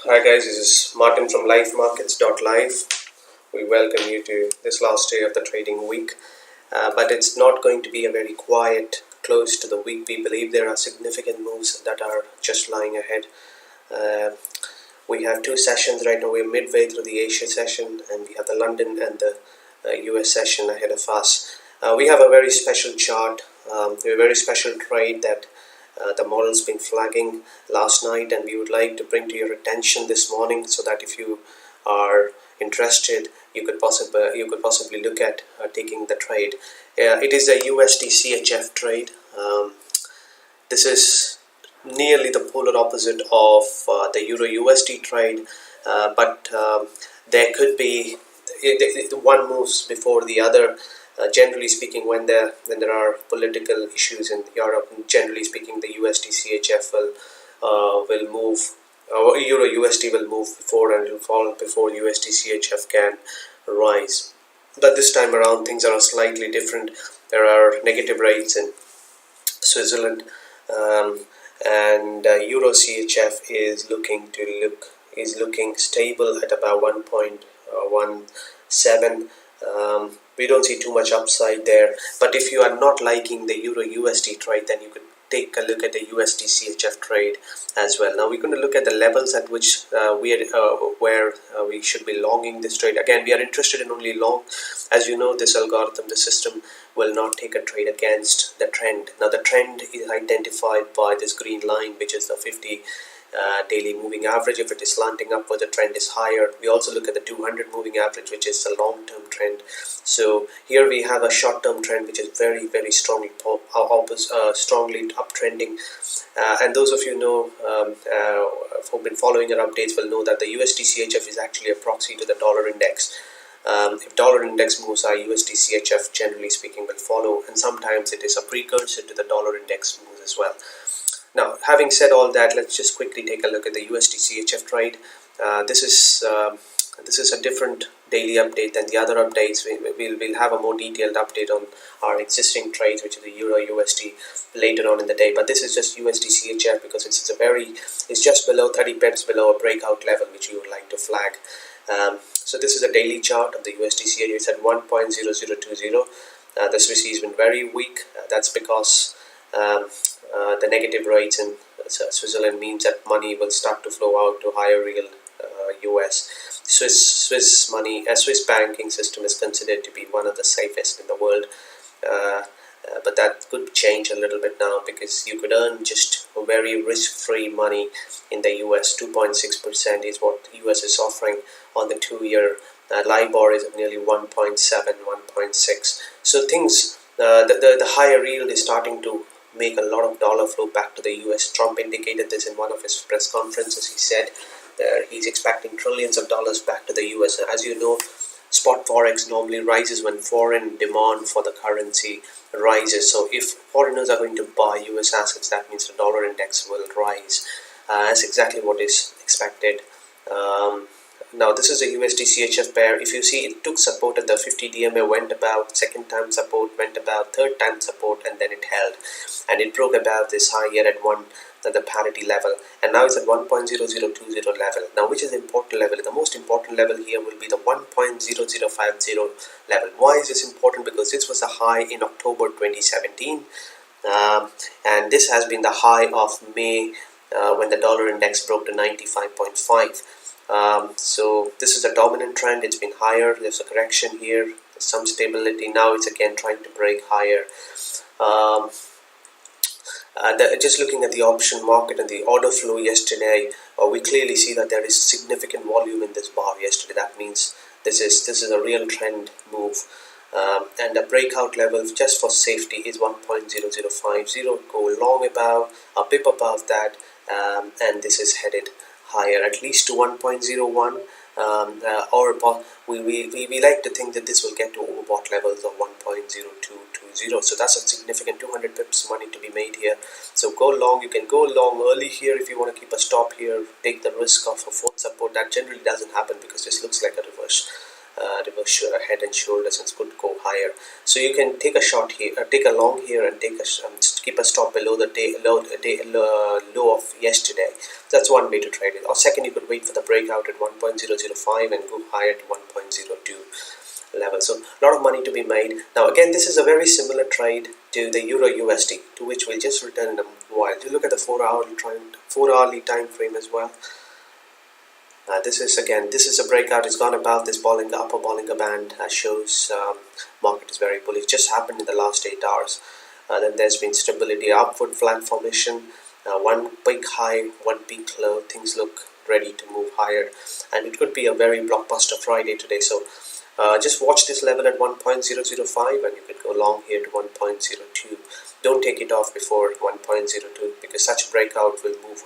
Hi guys, this is Martin from Livemarkets.live. We welcome you to this last day of the trading week. But it's not going to be a very quiet close to the week. We believe there are significant moves that are just lying ahead. We have two sessions right now. We're midway through the Asia session, and we have the London and the US session ahead of us. We have a very special chart, a very special trade that the model's been flagging last night, and we would like to bring to your attention this morning, so that if you are interested, you could possibly look at taking the trade. It is a USDCHF trade. This is nearly the polar opposite of the Euro USD trade, but there could be one moves before the other. Generally speaking, when there are political issues in Europe, generally speaking, the USDCHF will move, or Euro USD will move before, and will fall before USDCHF can rise. But this time around, things are slightly different. There are negative rates in Switzerland, and Euro CHF is looking stable at about 1.17. We don't see too much upside there, but if you are not liking the Euro USD trade, then you could take a look at the USD CHF trade as well. Now we're going to look at the levels at which we should be longing this trade. Again, we are interested in only long. As you know, this algorithm, the system, will not take a trade against the trend. Now the trend is identified by this green line, which is the 50 daily moving average. If it is slanting upward, the trend is higher. We also look at the 200 moving average, which is the long-term trend. So here we have a short-term trend which is very, very strongly uptrending. And those of you who've been following our updates will know that the USDCHF is actually a proxy to the dollar index. If dollar index moves, our USDCHF, generally speaking, will follow, and sometimes it is a precursor to the dollar index moves as well. Now, having said all that, let's just quickly take a look at the USDCHF trade. This is a different daily update than the other updates. We'll have a more detailed update on our existing trades, which is the Euro USD, later on in the day. But this is just USDCHF because it's just below 30 pips below a breakout level, which we would like to flag. So this is a daily chart of the USDCHF. It's at 1.0020. The Swiss has been very weak. That's because the negative rates in Switzerland means that money will start to flow out to higher real US. Swiss banking system is considered to be one of the safest in the world, but that could change a little bit now, because you could earn just very risk-free money in the US. 2.6% is what US is offering on the 2-year. LIBOR is at nearly 1.7, 1.6. So things, the higher yield is starting to make a lot of dollar flow back to the US. Trump indicated this in one of his press conferences. He said he's expecting trillions of dollars back to the US. As you know, spot forex normally rises when foreign demand for the currency rises. So if foreigners are going to buy US assets, that means the dollar index will rise. That's exactly what is expected. Now this is a USD-CHF pair. If you see, it took support at the 50 DMA, went about, second time support, went about, third time support, and then it held. And it broke about this high here at the parity level. And now it's at 1.0020 level. Now, which is the important level? The most important level here will be the 1.0050 level. Why is this important? Because this was a high in October 2017. And this has been the high of May when the dollar index broke to 95.5. So this is a dominant trend. It's been higher. There's a correction here. There's some stability. Now it's again trying to break higher. Just looking at the option market and the order flow yesterday, we clearly see that there is significant volume in this bar yesterday. That means this is a real trend move. And the breakout level, just for safety, is 1.0050. Go long above, a pip above that, and this is headed higher, at least to 1.01, or we like to think that this will get to overbought levels of 1.0220. So that's a significant 200 pips money to be made here. So go long. You can go long early here if you want to keep a stop here, take the risk of a fourth support. That generally doesn't happen because this looks like a reverse. reverse head and shoulders and could go higher. So you can take a short here, take a long here, and take a keep a stop below the low of yesterday. That's one way to trade it. Or second, you could wait for the breakout at 1.005 and go higher to 1.02 level. So a lot of money to be made. Now again, this is a very similar trade to the Euro USD, to which we'll just return in a while. To look at the 4-hourly time frame as well. This is a breakout. It's gone above this upper Bollinger Band, shows market is very bullish. Just happened in the last 8 hours. Then there's been stability, upward flag formation, one big high, one peak low. Things look ready to move higher, and it could be a very blockbuster Friday today. So just watch this level at 1.005, and you could go long here to 1.02. Don't take it off before 1.02, because such a breakout will move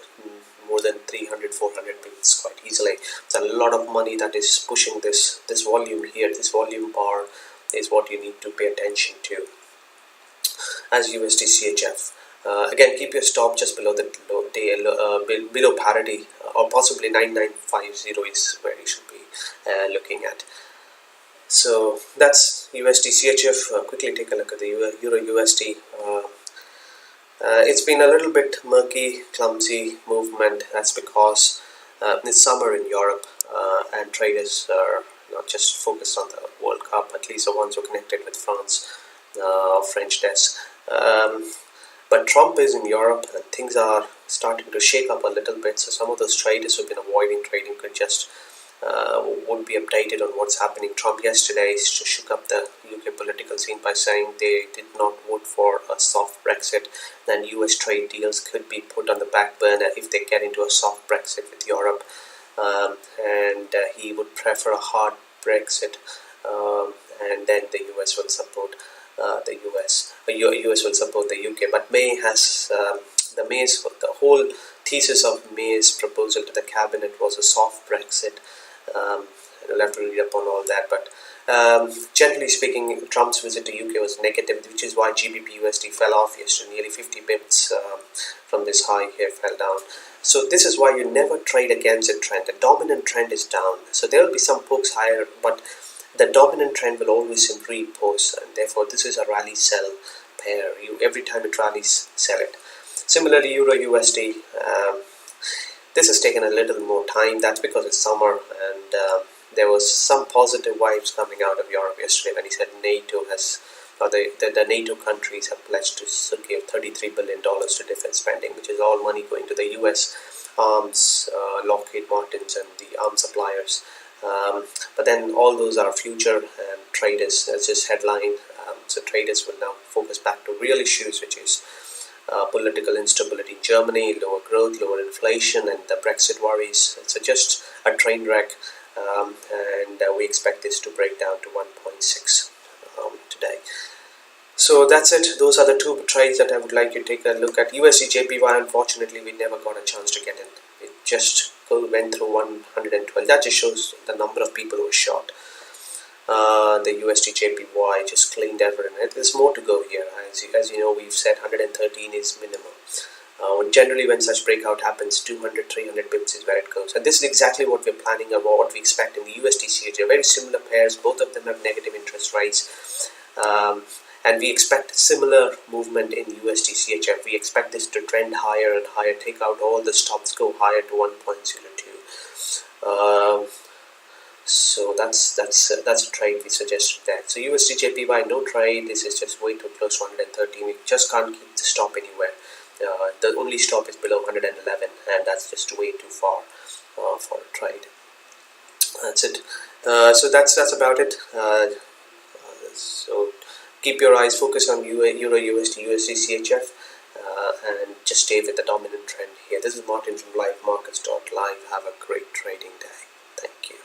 more than 300-400 pips quite easily. It's a lot of money that is pushing this volume here. This volume bar is what you need to pay attention to. As USDCHF, again, keep your stop just below the below parity, or possibly 9950 is where you should be looking at. So that's USDCHF. Quickly take a look at the Euro USD. It's been a little bit murky, clumsy movement. That's because it's summer in Europe, and traders are not just focused on the World Cup, at least the ones who are connected with France or French desk. But Trump is in Europe, and things are starting to shake up a little bit. So some of those traders who've been avoiding trading could just won't be updated on what's happening. Trump yesterday shook up the UK political scene by saying they did not vote for a soft Brexit, then US trade deals could be put on the back burner if they get into a soft Brexit with Europe, and he would prefer a hard Brexit, and then the US will support the US. US will support the UK. But May has the whole thesis of May's proposal to the cabinet was a soft Brexit. You'll have to read up on all that, but generally speaking, Trump's visit to UK was negative, which is why GBP USD fell off yesterday. Nearly 50 pips from this high here fell down. So this is why you never trade against a trend. The dominant trend is down, so there will be some pokes higher, but the dominant trend will always repose, and therefore this is a rally sell pair. Every time it rallies, sell it. Similarly, Euro USD. This has taken a little more time. That's because it's summer, and there was some positive vibes coming out of Europe yesterday when he said NATO has, or the NATO countries have pledged to give $33 billion to defense spending, which is all money going to the US arms, Lockheed Martins and the arms suppliers. But then all those are future, and traders, that's just headline. So traders will now focus back to real issues, which is political instability in Germany, lower growth, lower inflation, and the Brexit worries. It's just a train wreck, and we expect this to break down to 1.6 today. So that's it. Those are the two trades that I would like you to take a look at. USDJPY, unfortunately, we never got a chance to get in. It just went through 112. That just shows the number of people who were short. The USDJPY just cleaned everything. There's more to go here. As you know, we've said 113 is minimum. Generally, when such breakout happens, 200, 300 pips is where it goes. And this is exactly what we're planning or what we expect in the USDCHF. Very similar pairs. Both of them have negative interest rates. And we expect similar movement in USDCHF. We expect this to trend higher and higher, take out all the stops, go higher to 1.02. So that's a trade we suggested there. So USDJPY, no trade. This is just way too close to 113. We just can't keep the stop anywhere. The only stop is below 111, and that's just way too far for a trade. That's it. So that's about it. So keep your eyes focused on Euro USD, USDCHF, and just stay with the dominant trend here. This is Martin from Livemarkets.live. Have a great trading day. Thank you.